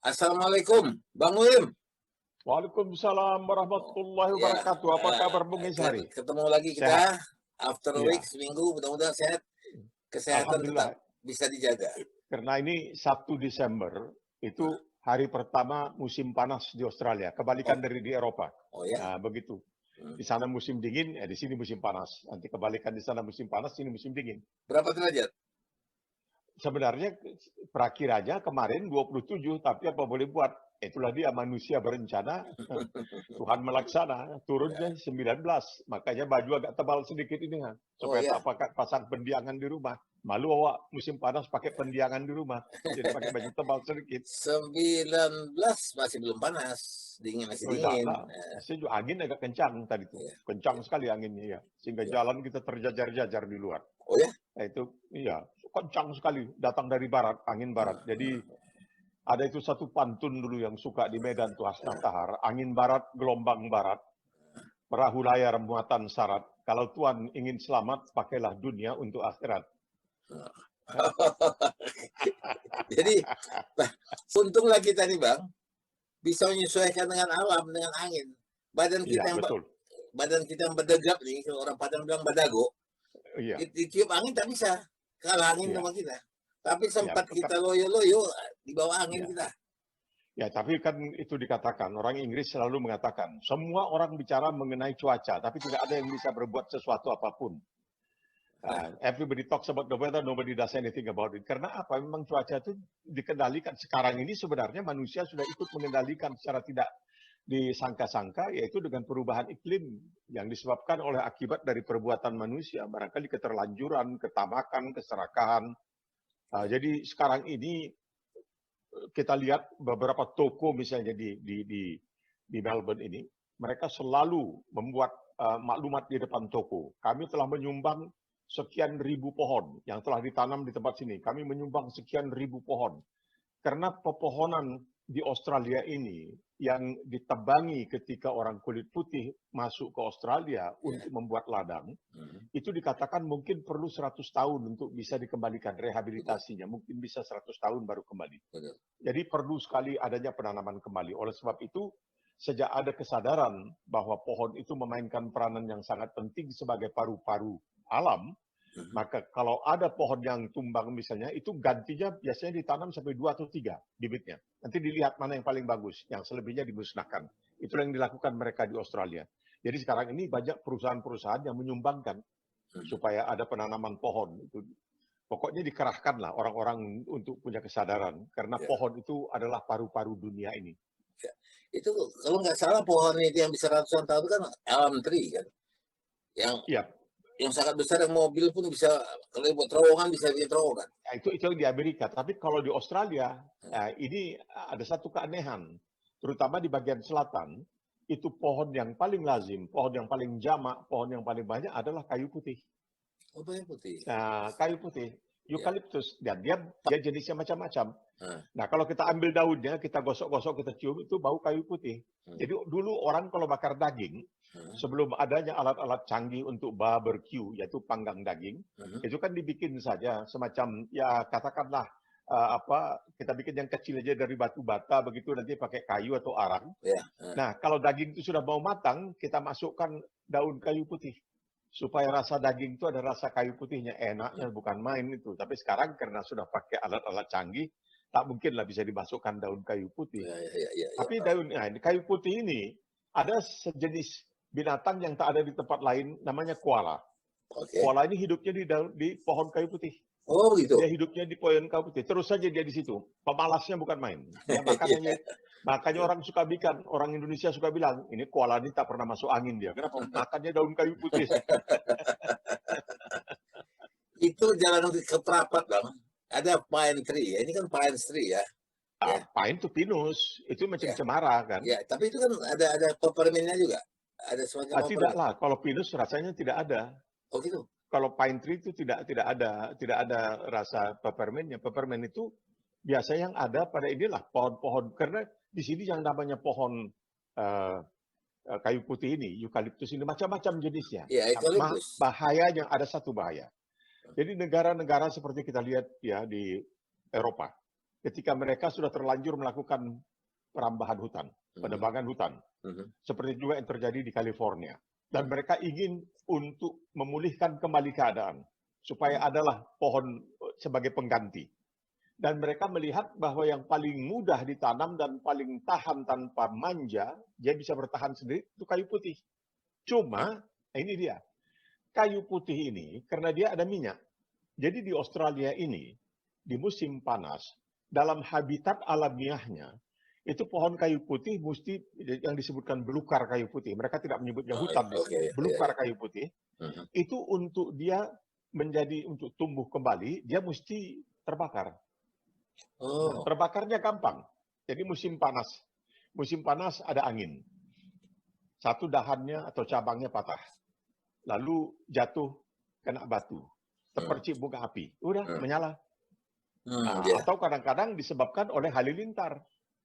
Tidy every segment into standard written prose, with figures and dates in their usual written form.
Assalamualaikum, Bang Wim. Waalaikumsalam warahmatullahi Ya, wabarakatuh. Apa kabar Bung Ishari? ketemu lagi kita Sehat? after a week Iya. seminggu, mudah-mudahan sehat, kesehatan tetap Alhamdulillah. bisa dijaga. Karena ini 1 Desember itu hari pertama musim panas di Australia. Kebalikan dari di Eropa. Oh ya, Nah, begitu. Di sana musim dingin, di sini musim panas. Nanti kebalikan di sana musim panas, sini musim dingin. berapa derajat? Sebenarnya perakhirannya kemarin 27, tapi apa boleh buat? Itulah dia manusia berencana, Tuhan melaksana, turunnya 19. Makanya baju agak tebal sedikit ini, supaya ya, tak pakai pasang pendiangan di rumah. Malu awak musim panas pakai pendiangan di rumah, jadi pakai baju tebal sedikit. 19 masih belum panas, masih Oh, enggak dingin. lah. Sejuk, angin agak kencang tadi tuh, Iya. kencang sekali anginnya ya, sehingga jalan kita terjajar-jajar di luar. Oh ya, Nah, itu iya kencang sekali, datang dari barat, angin barat. Jadi ada itu satu pantun dulu yang suka di Medan tuh Hasnah Tahar, angin barat, gelombang barat, perahu layar muatan syarat. Kalau Tuhan ingin selamat, pakailah dunia untuk akhirat. jadi untunglah kita nih Bang, bisa menyesuaikan dengan alam, dengan angin. Badan kita Iya, yang betul. badan kita yang berdegap nih, orang Padang bilang badago, Iya, ditiup angin tak bisa, kalah angin iya, sama kita. Tapi iya, sempat kita loyo-loyo di bawah angin iya. kita. Ya, tapi kan itu dikatakan, orang Inggris selalu mengatakan, semua orang bicara mengenai cuaca, tapi tidak ada yang bisa berbuat sesuatu apapun. Everybody talks about the weather, nobody does anything about it. Karena apa? Memang cuaca itu dikendalikan. Sekarang ini sebenarnya manusia sudah ikut mengendalikan secara tidak disangka-sangka, yaitu dengan perubahan iklim yang disebabkan oleh akibat dari perbuatan manusia. Barangkali keterlanjuran, ketamakan, keserakahan. Jadi sekarang ini kita lihat beberapa toko misalnya di Melbourne ini, mereka selalu membuat maklumat di depan toko. Kami telah menyumbang sekian ribu pohon yang telah ditanam di tempat sini. Kami menyumbang sekian ribu pohon. Karena pepohonan di Australia ini yang ditebangi ketika orang kulit putih masuk ke Australia untuk membuat ladang, itu dikatakan mungkin perlu 100 tahun untuk bisa dikembalikan rehabilitasinya. Mungkin bisa 100 tahun baru kembali. Jadi perlu sekali adanya penanaman kembali. Oleh sebab itu, sejak ada kesadaran bahwa pohon itu memainkan peranan yang sangat penting sebagai paru-paru alam, maka kalau ada pohon yang tumbang misalnya, itu gantinya biasanya ditanam sampai 2 atau 3 bibitnya. Nanti dilihat mana yang paling bagus, yang selebihnya dimusnahkan. Itulah yang dilakukan mereka di Australia. Jadi sekarang ini banyak perusahaan-perusahaan yang menyumbangkan supaya ada penanaman pohon. Pokoknya dikerahkanlah orang-orang untuk punya kesadaran, karena pohon itu adalah paru-paru dunia ini. Itu kalau nggak salah pohon itu yang bisa ratusan tahun kan elm tree kan, yang sangat besar, yang mobil pun bisa, kalau buat terowongan bisa bikin terowongan. Ya, itu yang di Amerika. Tapi kalau di Australia, ini ada satu keanehan, terutama di bagian selatan, itu pohon yang paling lazim, pohon yang paling jamak, pohon yang paling banyak adalah kayu putih. Oh, kayu putih. Nah, kayu putih, eukaliptus, dan dia jenisnya macam-macam. Nah, kalau kita ambil daunnya, kita gosok-gosok, kita cium, itu bau kayu putih. Jadi dulu orang kalau bakar daging, sebelum adanya alat-alat canggih untuk barbecue, yaitu panggang daging, itu kan dibikin saja semacam, ya katakanlah, kita bikin yang kecil aja dari batu bata, begitu nanti pakai kayu atau arang. Nah, kalau daging itu sudah mau matang, kita masukkan daun kayu putih. Supaya rasa daging itu ada rasa kayu putihnya, enaknya bukan main itu. Tapi sekarang karena sudah pakai alat-alat canggih, tak mungkinlah bisa dimasukkan daun kayu putih. Tapi kayu putih ini ada sejenis binatang yang tak ada di tempat lain, namanya koala. Koala ini hidupnya di pohon kayu putih. Oh gitu. Dia hidupnya di pohon kayu putih. Terus saja dia di situ. Pemalasnya bukan main. Dia makanya orang suka bikin, orang Indonesia suka bilang, ini koala ini tak pernah masuk angin dia. Kenapa? Makannya daun kayu putih. Itu jalan ke Prapat Bang, ada pine tree ya. Ini kan pine tree ya. Pine itu pinus, itu macam cemara kan. Ya, tapi itu kan ada peppermintnya juga. Ada semacam peppermint. Tidak lah, kalau pinus rasanya tidak ada. Oh gitu. Kalau pine tree itu tidak ada rasa peppermintnya. Peppermint itu biasanya yang ada pada inilah pohon-pohon, karena di sini yang namanya pohon kayu putih ini, eukaliptus ini macam-macam jenisnya. Ya, eukaliptus. Bahayanya ada satu bahaya. Jadi negara-negara seperti kita lihat ya di Eropa, ketika mereka sudah terlanjur melakukan perambahan hutan, penebangan hutan. Seperti juga yang terjadi di California. Dan mereka ingin untuk memulihkan kembali keadaan, supaya adalah pohon sebagai pengganti. Dan mereka melihat bahwa yang paling mudah ditanam dan paling tahan tanpa manja, dia bisa bertahan sendiri, itu kayu putih. Cuma, ini dia, kayu putih ini, karena dia ada minyak. Jadi di Australia ini, di musim panas, dalam habitat alamiahnya, itu pohon kayu putih mesti yang disebutkan belukar kayu putih. Mereka tidak menyebutnya hutan di sini. Belukar kayu putih. Itu untuk dia menjadi, untuk tumbuh kembali, dia mesti terbakar. Nah, terbakarnya gampang. Jadi musim panas ada angin. Satu dahannya atau cabangnya patah. Lalu jatuh kena batu. Terpercik bunga api. Udah, menyala. Atau kadang-kadang disebabkan oleh halilintar.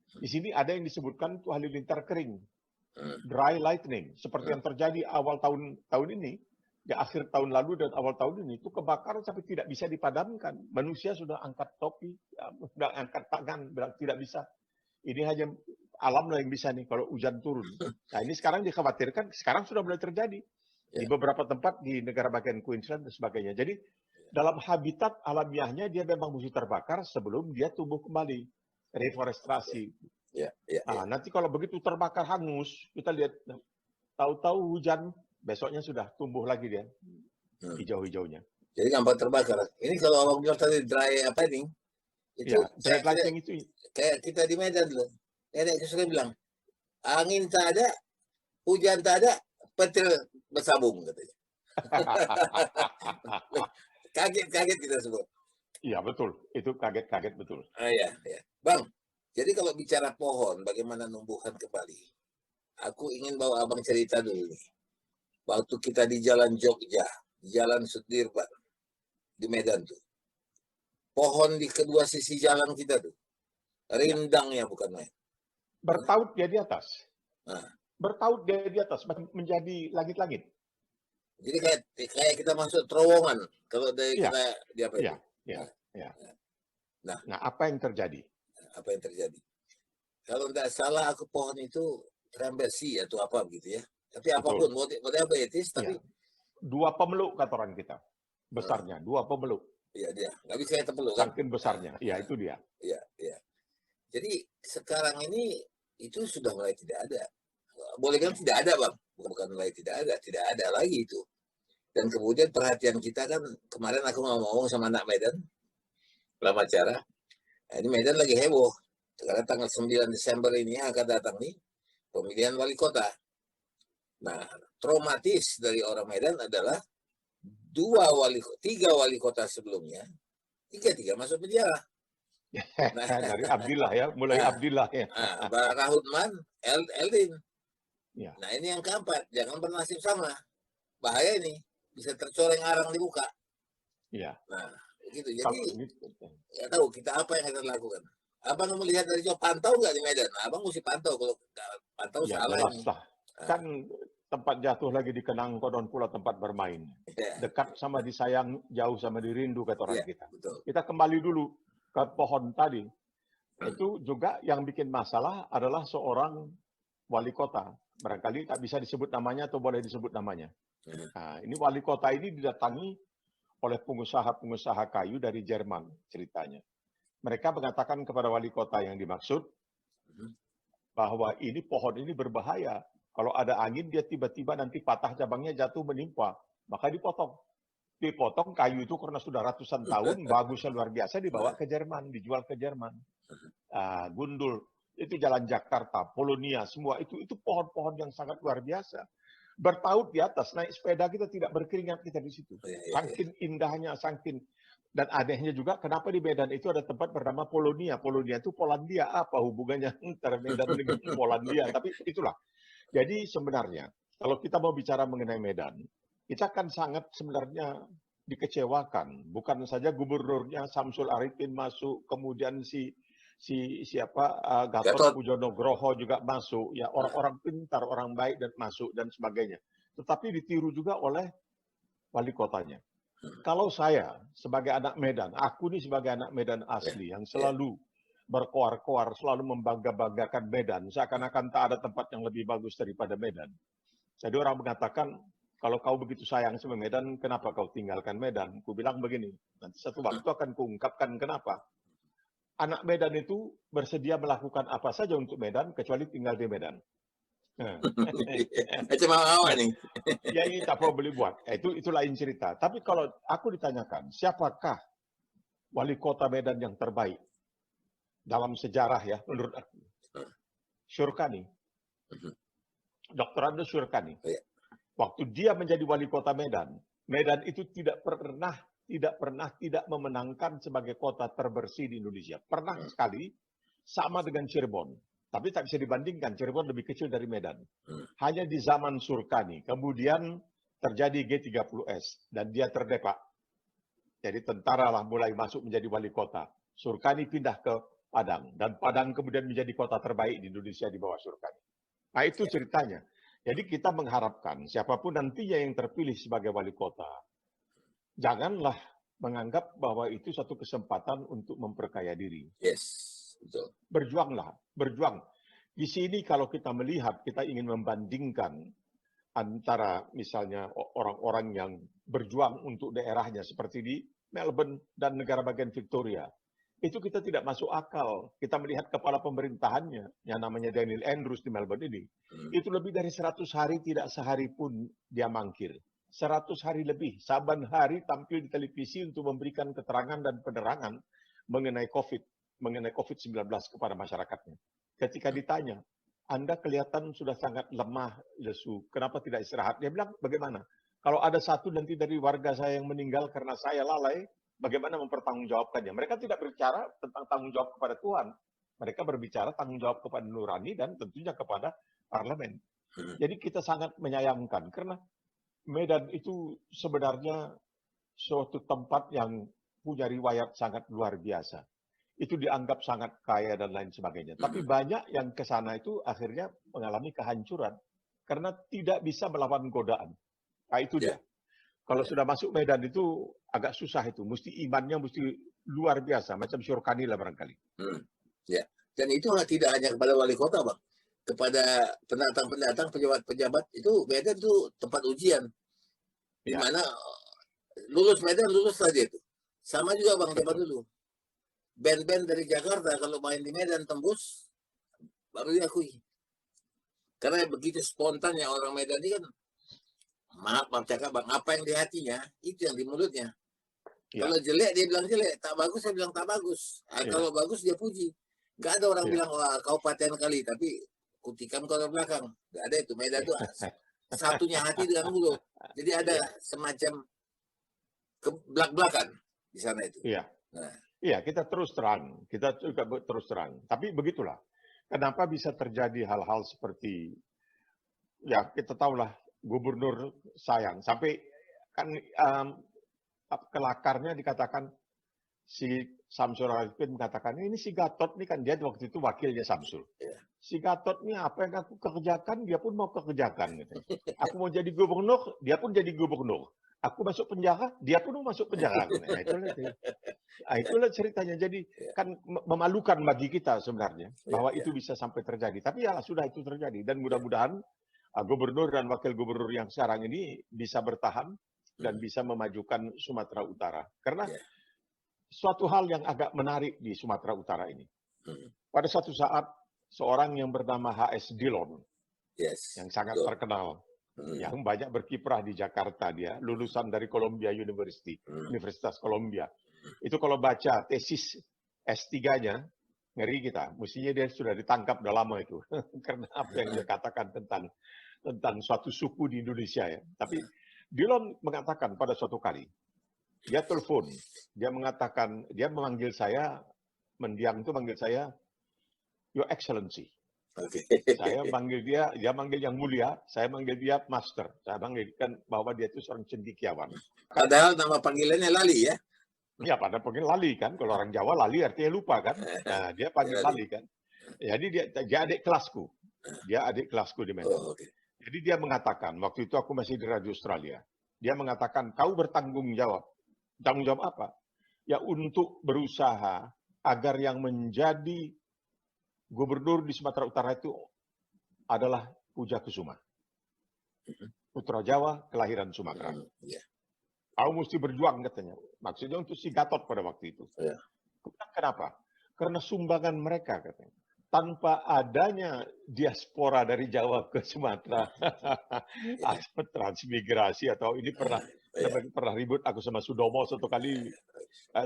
Di sini ada yang disebutkan itu halilintar kering. Dry lightning. Seperti yang terjadi awal tahun ini. Di akhir tahun lalu dan awal tahun ini. Itu kebakaran sampai tidak bisa dipadamkan. Manusia sudah angkat topi. Sudah angkat tangan. Tidak bisa. Ini hanya alam yang bisa nih kalau hujan turun. Nah ini sekarang dikhawatirkan. Sekarang sudah mulai terjadi. Di beberapa tempat di negara bagian Queensland dan sebagainya. Jadi dalam habitat alamiahnya dia memang mesti terbakar sebelum dia tumbuh kembali. Reforestasi. Nanti kalau begitu terbakar hangus, kita lihat tahu-tahu hujan, besoknya sudah tumbuh lagi dia hijau-hijaunya. Jadi gampang terbakar. Ini kalau abang bilang tadi dry apa ini? Itu dry lightning itu kayak kita di Medan loh. Nenek sering bilang, angin tak ada, hujan tak ada, petir bersabung katanya. Kaget kita semua. Iya betul, itu kaget betul. Iya. Bang, jadi kalau bicara pohon, bagaimana numbuhkan kembali? Aku ingin bawa abang cerita dulu nih. Waktu kita di Jalan Jogja, di Jalan Sudirman, di Medan tuh. Pohon di kedua sisi jalan kita tuh. Rindangnya bukan main. Bertaut dia di atas. Bertaut dia di atas, menjadi langit-langit. Jadi kayak kita masuk terowongan kalau dari kita di apa itu. Nah, apa yang terjadi? Kalau tidak salah aku pohon itu trambesi atau apa begitu ya. Tapi apapun, whatever it is, tapi dua pemeluk kata orang kita. Besarnya, dua pemeluk. Iya dia, nggak bisa kita peluk kan? Saking besarnya, itu dia. Iya. Jadi sekarang ini itu sudah mulai tidak ada. Boleh kan tidak ada bang, bukan mulai tidak ada lagi itu. Dan kemudian perhatian kita kan, kemarin aku ngomong sama anak Medan, dalam acara, ini Medan lagi heboh. Sekarang tanggal 9 Desember ini akan datang nih, pemilihan wali kota. Nah, traumatis dari orang Medan adalah 3 wali kota sebelumnya, 3 masuk penjara. Dari Abdillah ya, mulai Abdillah ya. Rahutman, Eldin. Nah ini yang keempat, jangan bernasib sama. Bahaya ini, bisa tercoreng arang di muka. Nah, gitu. Jadi, nggak tahu kita apa yang kita lakukan. Abang melihat dari jauh, pantau nggak di Medan? Nah, abang mesti pantau, kalau pantau salah ini. Kan tempat jatuh lagi dikenang, konon pula tempat bermain. Dekat sama disayang, jauh sama dirindu kata orang kita. Betul. Kita kembali dulu ke pohon tadi. Itu juga yang bikin masalah adalah seorang wali kota. Barangkali tak bisa disebut namanya atau boleh disebut namanya. Nah, ini wali kota ini didatangi oleh pengusaha-pengusaha kayu dari Jerman ceritanya. Mereka mengatakan kepada wali kota yang dimaksud bahwa ini pohon ini berbahaya. Kalau ada angin dia tiba-tiba nanti patah cabangnya jatuh menimpa, maka dipotong. Dipotong kayu itu karena sudah ratusan tahun, bagusnya luar biasa, dibawa ke Jerman, dijual ke Jerman. Gundul, itu jalan Jakarta, Polonia, semua itu pohon-pohon yang sangat luar biasa. Bertaut di atas, naik sepeda kita tidak berkeringat kita di situ. Saking indahnya, saking. Dan anehnya juga, kenapa di Medan itu ada tempat bernama Polonia. Polonia itu Polandia, apa hubungannya antara Medan dengan Polandia. Tapi itulah. Jadi sebenarnya, kalau kita mau bicara mengenai Medan, kita kan sangat sebenarnya dikecewakan. Bukan saja gubernurnya Samsul Arifin masuk, kemudian Gatot Pujonugroho juga masuk, ya orang-orang pintar, orang baik dan masuk dan sebagainya. Tetapi ditiru juga oleh wali kotanya. Kalau saya sebagai anak Medan, aku nih sebagai anak Medan asli yang selalu berkoar-koar, selalu membangga-banggakan Medan, seakan-akan tak ada tempat yang lebih bagus daripada Medan. Jadi orang mengatakan, kalau kau begitu sayang sama Medan, kenapa kau tinggalkan Medan? Ku bilang begini, nanti satu waktu akan kuungkapkan kenapa. Anak Medan itu bersedia melakukan apa saja untuk Medan, kecuali tinggal di Medan. Macam apa nih? Ya ini tak apa boleh buat. Itu lain cerita. Tapi kalau aku ditanyakan, siapakah wali kota Medan yang terbaik dalam sejarah ya menurut aku? Syurkani. Dr. Ando Syurkani. Waktu dia menjadi wali kota Medan, Medan itu tidak pernah tidak memenangkan sebagai kota terbersih di Indonesia. Pernah sekali, sama dengan Cirebon. Tapi tak bisa dibandingkan, Cirebon lebih kecil dari Medan. Hanya di zaman Syurkani. Kemudian terjadi G30S dan dia terdepak. Jadi tentara lah mulai masuk menjadi wali kota. Syurkani pindah ke Padang. Dan Padang kemudian menjadi kota terbaik di Indonesia di bawah Syurkani. Nah itu ceritanya. Jadi kita mengharapkan siapapun nantinya yang terpilih sebagai wali kota, janganlah menganggap bahwa itu satu kesempatan untuk memperkaya diri. Yes, betul. Berjuanglah, berjuang. Di sini kalau kita melihat, kita ingin membandingkan antara misalnya orang-orang yang berjuang untuk daerahnya seperti di Melbourne dan negara bagian Victoria. Itu kita tidak masuk akal. Kita melihat kepala pemerintahannya, yang namanya Daniel Andrews di Melbourne ini. Itu lebih dari 100 hari, tidak sehari pun dia mangkir. 100 hari lebih, saban hari tampil di televisi untuk memberikan keterangan dan penerangan mengenai COVID-19 kepada masyarakatnya. Ketika ditanya, Anda kelihatan sudah sangat lemah, lesu, kenapa tidak istirahat? Dia bilang, bagaimana? Kalau ada satu nanti dari warga saya yang meninggal karena saya lalai, bagaimana mempertanggungjawabkannya? Mereka tidak berbicara tentang tanggung jawab kepada Tuhan. Mereka berbicara tanggung jawab kepada nurani dan tentunya kepada parlemen. Jadi kita sangat menyayangkan karena Medan itu sebenarnya suatu tempat yang punya riwayat sangat luar biasa. Itu dianggap sangat kaya dan lain sebagainya. Tapi banyak yang ke sana itu akhirnya mengalami kehancuran karena tidak bisa melawan godaan. Nah itu dia. Kalau sudah masuk Medan itu agak susah itu. Mesti imannya mesti luar biasa. Macam Syurkani lah barangkali. Ya. Dan itu tidak hanya kepada wali kota, Bang. Kepada pendatang-pendatang, pejabat-pejabat, itu Medan itu tempat ujian. Di mana lulus Medan, lulus saja itu. Sama juga Bang, zaman dulu. Band-band dari Jakarta kalau main di Medan tembus, baru diakui. Karena begitu spontannya orang Medan ini kan, maaf cakap Bang, apa yang di hatinya, itu yang di mulutnya. Kalau jelek, dia bilang jelek. Tak bagus, saya bilang tak bagus. Kalau bagus, dia puji. Gak ada orang bilang, wah kau paten kali. Tapi kutikan kau dari belakang. Gak ada itu. Medan itu satunya hati dengan mulut. Jadi ada semacam belak-belakan di sana itu. Iya, kita terus terang. Kita juga terus terang. Tapi begitulah. Kenapa bisa terjadi hal-hal seperti, ya kita tahulah, gubernur sayang. Sampai kan kelakarnya dikatakan si Samsul Arifin mengatakan ini si Gatot nih kan dia waktu itu wakilnya Samsul. Si Gatot nih apa yang aku kerjakan dia pun mau kerjakan. Gitu. Aku mau jadi gubernur dia pun jadi gubernur. Aku masuk penjara dia pun mau masuk penjara. Nah, itulah ceritanya. Jadi kan memalukan bagi kita sebenarnya bahwa itu bisa sampai terjadi. Tapi ya sudah itu terjadi dan mudah-mudahan gubernur dan wakil gubernur yang sekarang ini bisa bertahan dan bisa memajukan Sumatera Utara. Karena suatu hal yang agak menarik di Sumatera Utara ini. Pada suatu saat, seorang yang bernama H.S. Dillon, yang sangat terkenal, yang banyak berkiprah di Jakarta, dia lulusan dari Columbia University, Universitas Columbia. Itu kalau baca tesis S3-nya, ngeri kita. Mestinya dia sudah ditangkap udah lama itu. Karena apa yang dia katakan tentang suatu suku di Indonesia ya. Tapi Dillon mengatakan pada suatu kali, dia telepon, dia mengatakan, dia memanggil saya, mendiang itu manggil saya, Your Excellency. Saya manggil dia manggil yang mulia, saya manggil dia Master. Saya manggilkan bahwa dia itu seorang cendekiawan. Padahal nama panggilannya Lali ya? Ya, pada panggil Lali kan. Kalau orang Jawa Lali artinya lupa kan. Nah, dia panggil Lali kan. Jadi dia adik kelasku. Dia adik kelasku di Medan. Jadi dia mengatakan, waktu itu aku masih di Radio Australia. Dia mengatakan, kau bertanggung jawab. Tanggung jawab apa? Ya untuk berusaha agar yang menjadi gubernur di Sumatera Utara itu adalah Puja Kusuma. Putra Jawa, kelahiran Sumatera. Ya. Kau mesti berjuang katanya. Maksudnya untuk si Gatot pada waktu itu. Ya. Kenapa? Karena sumbangan mereka katanya. Tanpa adanya diaspora dari Jawa ke Sumatera, atau transmigrasi atau ini pernah ribut aku sama Sudomo satu kali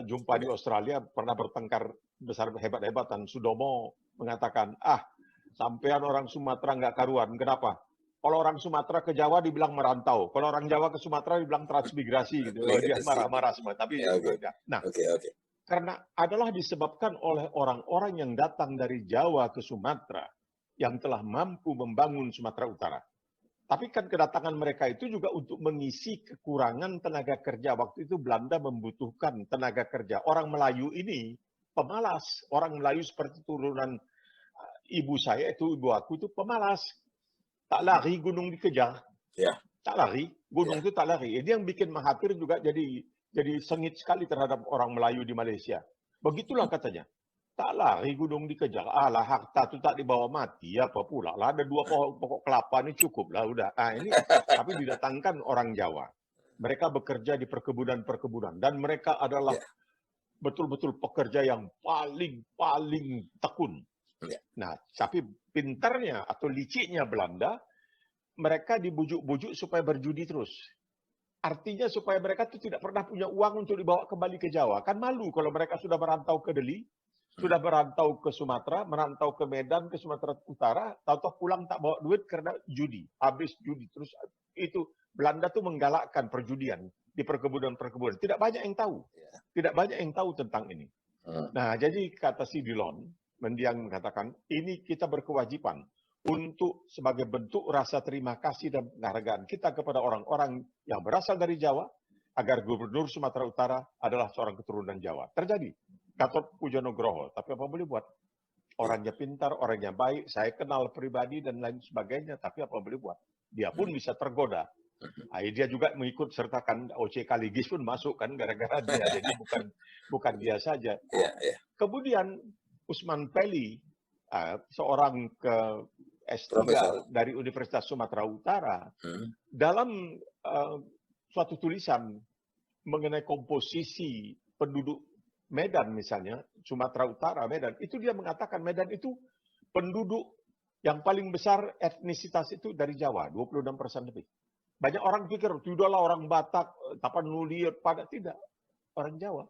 jumpa di Australia, pernah bertengkar besar hebat-hebatan. Sudomo mengatakan, sampean orang Sumatera nggak karuan. Kenapa? Kalau orang Sumatera ke Jawa dibilang merantau, kalau orang Jawa ke Sumatera dibilang transmigrasi gitu. Dia marah-marah semua. Tapi karena adalah disebabkan oleh orang-orang yang datang dari Jawa ke Sumatera yang telah mampu membangun Sumatera Utara. Tapi kan kedatangan mereka itu juga untuk mengisi kekurangan tenaga kerja. Waktu itu Belanda membutuhkan tenaga kerja. Orang Melayu ini pemalas. Orang Melayu seperti turunan ibu saya, ibu aku itu pemalas. Tak lari gunung dikejar. Ya. Tak lari. Gunung itu tak lari. Ini yang bikin Mahathir juga jadi sengit sekali terhadap orang Melayu di Malaysia. Begitulah katanya. Tak lari gunung dikejar. Alah, harta itu tak dibawa mati. Apa pula lah. Ada 2 pokok kelapa ini cukup lah. Udah. Ini tapi didatangkan orang Jawa. Mereka bekerja di perkebunan-perkebunan. Dan mereka adalah betul-betul pekerja yang paling tekun. Nah, tapi pintarnya atau liciknya Belanda, mereka dibujuk-bujuk supaya berjudi terus. Artinya supaya mereka itu tidak pernah punya uang untuk dibawa kembali ke Jawa. Kan malu kalau mereka sudah merantau ke Delhi, sudah merantau ke Sumatera, merantau ke Medan, ke Sumatera Utara, tahu-tahu pulang tak bawa duit karena judi. Habis judi. Terus itu Belanda tuh menggalakkan perjudian di perkebunan-perkebunan. Tidak banyak yang tahu. Tidak banyak yang tahu tentang ini. Nah, jadi kata si Dillon, Mendiang mengatakan, ini kita berkewajiban untuk sebagai bentuk rasa terima kasih dan penghargaan kita kepada orang-orang yang berasal dari Jawa, agar Gubernur Sumatera Utara adalah seorang keturunan Jawa. Terjadi. Gatot Pujo Nugroho. Tapi apa boleh buat? Orangnya pintar, orangnya baik, saya kenal pribadi dan lain sebagainya, tapi apa boleh buat? Dia pun bisa tergoda. Dia juga mengikut sertakan OC Kaligis pun masuk kan gara-gara dia. Jadi bukan dia saja. Kemudian Usman Peli, seorang S3 dari Universitas Sumatera Utara, dalam suatu tulisan mengenai komposisi penduduk Medan misalnya, Sumatera Utara, Medan, itu dia mengatakan Medan itu penduduk yang paling besar etnisitas itu dari Jawa, 26% lebih. Banyak orang pikir, tidaklah orang Batak, Tapanuli, Padat, tidak. Orang Jawa.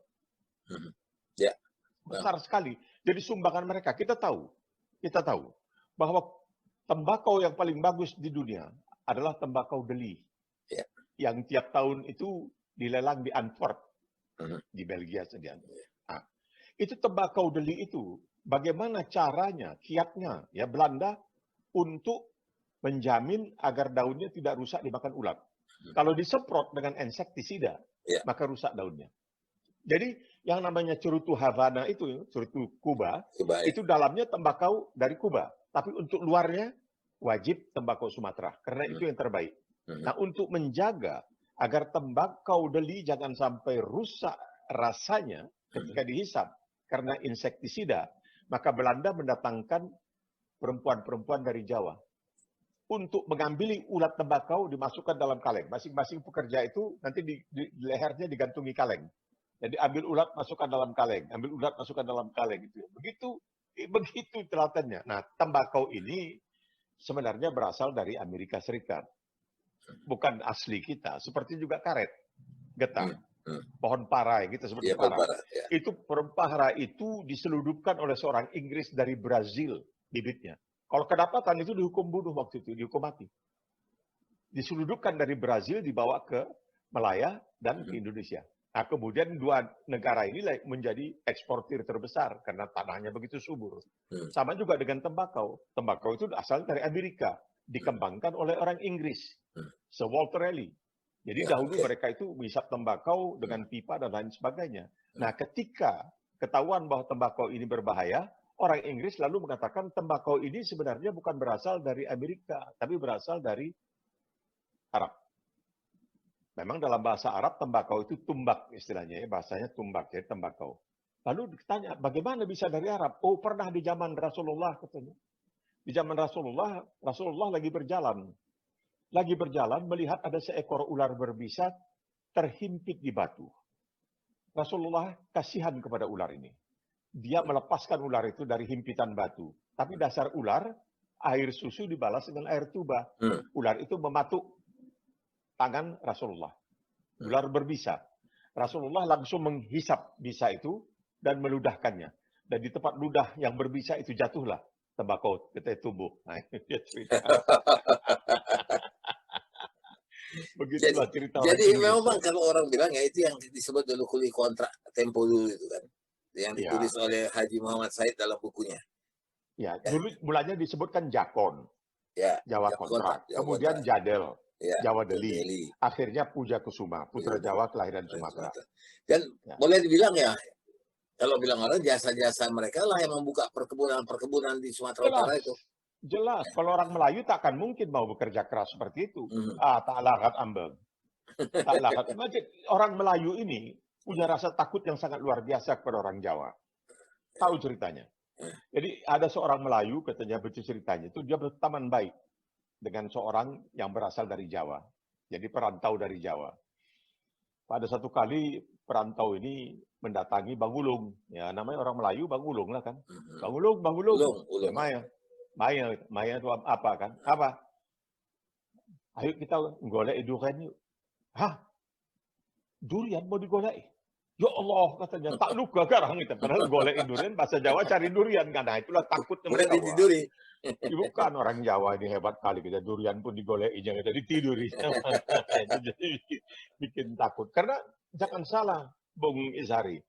Besar sekali. Jadi sumbangan mereka, kita tahu bahwa tembakau yang paling bagus di dunia adalah tembakau Delhi. Yang tiap tahun itu dilelang di Antwerp, di Belgia saja. Itu tembakau Delhi itu, bagaimana caranya, kiatnya, Belanda untuk menjamin agar daunnya tidak rusak dimakan ulat. Kalau disemprot dengan insektisida, maka rusak daunnya. Jadi yang namanya cerutu Havana itu, cerutu Kuba, itu dalamnya tembakau dari Kuba. Tapi untuk luarnya wajib tembakau Sumatera, karena itu yang terbaik. Nah, untuk menjaga agar tembakau Delhi jangan sampai rusak rasanya ketika dihisap karena insektisida, maka Belanda mendatangkan perempuan-perempuan dari Jawa untuk mengambil ulat tembakau dimasukkan dalam kaleng. Masing-masing pekerja itu nanti di lehernya digantungi kaleng. Jadi ambil ulat masukkan dalam kaleng, ambil ulat masukkan dalam kaleng gitu. Begitu telatennya. Nah, tembakau ini sebenarnya berasal dari Amerika Serikat. Bukan asli kita, seperti juga karet, getah, pohon parai gitu seperti para. Itu pohon parai itu diseludupkan oleh seorang Inggris dari Brazil bibitnya. Kalau kedapatan itu dihukum bunuh waktu itu, dihukum mati. Diseludupkan dari Brazil dibawa ke Malaya dan ke Indonesia. Nah, kemudian 2 negara ini menjadi eksportir terbesar karena tanahnya begitu subur. Sama juga dengan tembakau. Tembakau itu asal dari Amerika, dikembangkan oleh orang Inggris, Sir Walter Raleigh. Jadi dahulu mereka itu menghisap tembakau dengan pipa dan lain sebagainya. Nah, ketika ketahuan bahwa tembakau ini berbahaya, orang Inggris lalu mengatakan tembakau ini sebenarnya bukan berasal dari Amerika, tapi berasal dari Arab. Memang dalam bahasa Arab tembakau itu tumbak istilahnya, bahasanya tumbak, jadi tembakau. Lalu ditanya, bagaimana bisa dari Arab? Oh, pernah di zaman Rasulullah katanya. Di zaman Rasulullah, Rasulullah lagi berjalan. Lagi berjalan melihat ada seekor ular berbisa terhimpit di batu. Rasulullah kasihan kepada ular ini. Dia melepaskan ular itu dari himpitan batu. Tapi dasar ular, air susu dibalas dengan air tuba. Ular itu mematuk tangan Rasulullah. Ular berbisa. Rasulullah langsung menghisap bisa itu dan meludahkannya. Dan di tempat ludah yang berbisa itu jatuhlah tembakau ke tubuh. Nah, dia cerita. Begitulah cerita orang Jadi Inggris. memang kalau orang bilang ya itu yang disebut dulu kuli kontrak tempo dulu itu kan. Yang ditulis oleh Haji Muhammad Said dalam bukunya. Ya, dulu mulanya disebutkan Jakon. Ya, Jawa kontrak. Kemudian Jadel. Jawa Deli. Akhirnya Puja Kusuma, putra Jawa kelahiran Sumatera. Dan boleh dibilang ya, kalau bilang orang jasa-jasa mereka lah yang membuka perkebunan-perkebunan di Sumatera Utara itu. Jelas, kalau orang Melayu tak akan mungkin mau bekerja keras seperti itu. Tak larat ambeng. Tak larat. Orang Melayu ini punya rasa takut yang sangat luar biasa kepada orang Jawa. Tahu ceritanya. Jadi ada seorang Melayu, katanya baca ceritanya, itu dia berteman baik dengan seorang yang berasal dari Jawa. Jadi perantau dari Jawa. Pada satu kali perantau ini mendatangi Bang Ulung. Ya, namanya orang Melayu Bang Ulung lah kan. Bang Ulung. Ya, Maya itu apa kan? Apa? Ayo kita golek durian yuk. Hah? Durian mau digolek? Ya Allah, katanya, tak luka garang itu. Padahal golek durian, bahasa Jawa cari durian. Karena itulah takutnya mereka. Ditiduri. Bukan orang Jawa ini hebat kali. Kita durian pun digoleki, jangan ditiduri. Jadi bikin takut. Karena jangan salah, Bung Izhari.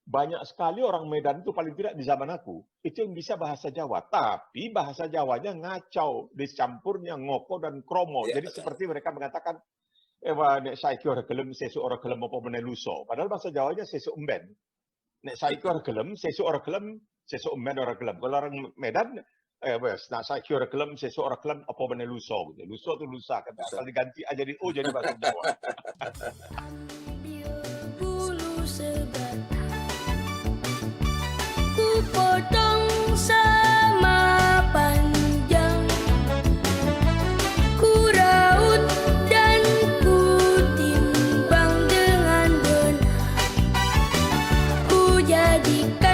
Banyak sekali orang Medan itu paling tidak di zaman aku, itu yang bisa bahasa Jawa. Tapi bahasa Jawanya ngacau, dicampurnya ngoko dan kromo. Ya, jadi seperti mereka mengatakan, nek saiki ora gelem, sesuk ora gelem apa meneh lusa. Padahal bahasa Jawanya sesuk emben. Nek saiki ora gelem, sesuk ora gelem, sesuk emben ora gelem. Kalau orang Medan, wes, nek saiki ora gelem, sesuk ora gelem apa meneh lusa. Lusa itu lusa, kan asal diganti aja jadi o jadi bahasa Jawa. Potong sama panjang, ku raut dan ku timbang dengan benar, ku jadikan